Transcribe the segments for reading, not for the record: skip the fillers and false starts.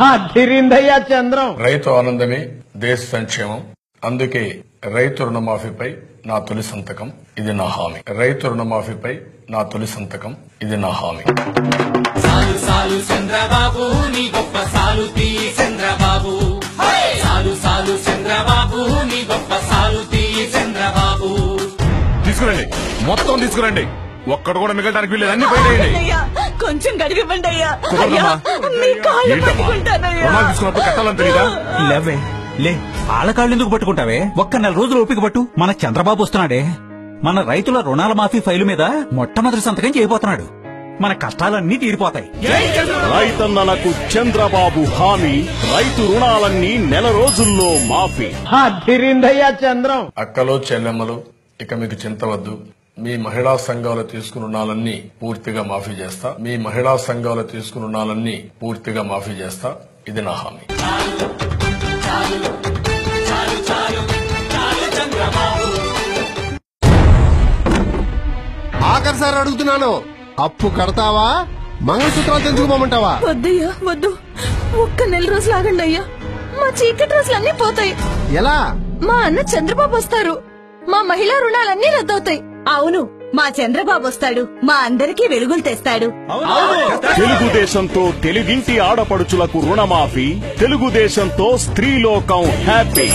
అదిరిందయ్యా చంద్రం. రైతు ఆనందమే దేశ సంక్షేమం. అందుకే రైతు రుణమాఫీపై నా తొలి సంతకం, ఇది నా హామీ. రైతు రుణమాఫీపై నా తొలి సంతకం, ఇది నా హామీ. సాలు సాలు చంద్రబాబు నీ గొప్ప సాలు తీ చంద్రబాబు, సాలు సాలు చంద్రబాబు నీ గొప్ప సాలు తీ చంద్రబాబు. తీసుకురండి, మొత్తం తీసుకురండి. ఒక్కడు కూడా మిగలడానికి వీళ్ళు అన్ని పోయేయండి. కొంచెం గడివివ్వండి అయ్యా. కుదరదమ్మా. మీ కాళ్ళు ఏంటమ్మా పట్టుకుంటానయ్యా. రుణాలు తీసుకున్నప్పుడు కట్టాలని తెలీదా? లేవే లే, ఆళ్ళకాళ్ళు ఎందుకు పట్టుకుంటావే? ఒక్క నెల రోజులు ఓపిక పట్టు. మన చంద్రబాబు వస్తున్నాడే, మన రైతుల రుణాల మాఫీ ఫైలు మీద మొట్టమొదటి సంతకం చేయబోతున్నాడు. మన కష్టాలన్నీ తీరిపోతాయి. రైతన్నలకు చంద్రబాబు హామీ, రైతు రుణాలన్నీ నెల రోజుల్లో మాఫీ. అదిరిందయ్యా చంద్రం. అక్కలు చెల్లెమ్మలు, ఇక మీకు చింతవద్దు. మీ మహిళా సంఘాలు తీసుకున్న రుణాలన్నీ పూర్తిగా మాఫీ చేస్తా. మీ మహిళా సంఘాలు తీసుకున్న రుణాలన్నీ పూర్తిగా మాఫీ చేస్తా, ఇది నా హామీ. ఆఖరిసారి అడుగుతున్నాను, అప్పు కడతావా మంగళసూత్రాలు తెంచుకోమంటావా? వద్దయ్యా వద్దు, ఒక్క నెల రోజులు ఆగండి అయ్యా. మా చీకటి రోజులన్నీ పోతాయి. ఎలా? మా అన్న చంద్రబాబు వస్తారు, మా మహిళా రుణాలన్నీ రద్దవుతాయి. అవును, మా చంద్రబాబు వస్తాడు, మా అందరికీ వెలుగులు తెస్తాడు. తెలుగుదేశంతో తెలుగింటి ఆడపడుచులకు రుణమాఫీ, తెలుగుదేశంతో స్త్రీలోకం హ్యాపీ.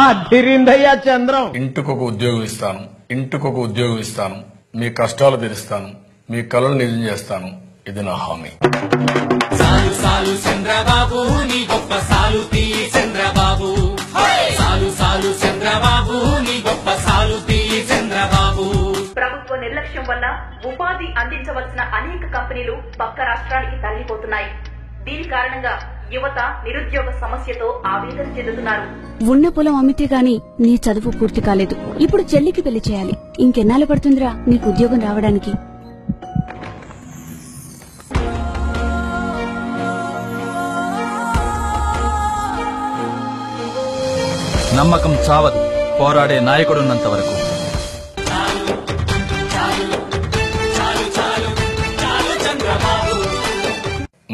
అదిరిందయ్యా చంద్రం. ఇంటికొక ఉద్యోగం ఇస్తాను, ఇంటికొక ఉద్యోగం ఇస్తాను. మీ కష్టాలు తీరుస్తాను, మీ కలలు నిజం చేస్తాను, ఇది నా హామీ. సాలు సాలు చంద్రబాబు నీ గొప్ప సాలు తీ చంద్రబాబు, సాలు సాలు చంద్రబాబు నీ గొప్ప సాలు తీ చంద్రబాబు. ప్రభుత్వ నిర్లక్ష్యం వల్ల ఉపాధి అందించవలసిన అనేక కంపెనీలు పక్క రాష్ట్రానికి తరలిపోతున్నాయి. దీని కారణంగా యువత నిరుద్యోగ సమస్యతో ఆవేదన చెందుతున్నారు. ఉన్న పొలం అమ్మితే గాని నీ చదువు పూర్తి కాలేదు. ఇప్పుడు చెల్లికి పెళ్లి చేయాలి. ఇంకెన్నాళ్ళు పడుతుందిరా నీకు ఉద్యోగం రావడానికి? నమ్మకం చావదు, పోరాడే నాయకుడున్నంత వరకు.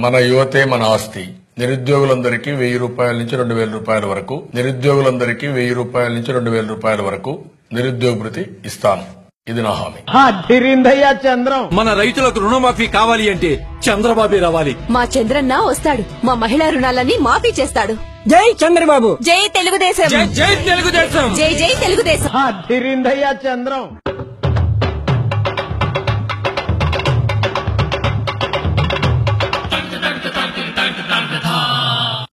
మన యువతే మన ఆస్తి. నిరుద్యోగులందరికీ 1000 రూపాయల నుంచి 2000 రూపాయల వరకు, నిరుద్యోగులందరికీ 1000 రూపాయల నుంచి 2000 రూపాయల వరకు నిరుద్యోగ భృతి ఇస్తాను, ఇది నా హామీ. అదిరిందయ్యా చంద్రం. మన రైతులకు రుణమాఫీ కావాలి అంటే చంద్రబాబే రావాలి. మా చంద్రన్న వస్తాడు, మా మహిళా రుణాలన్నీ మాఫీ చేస్తాడు. జై చంద్రబాబు, జై తెలుగుదేశం, జై తెలుగుదేశం, జై జై తెలుగుదేశం. అదిరిందయ్యా చంద్రం.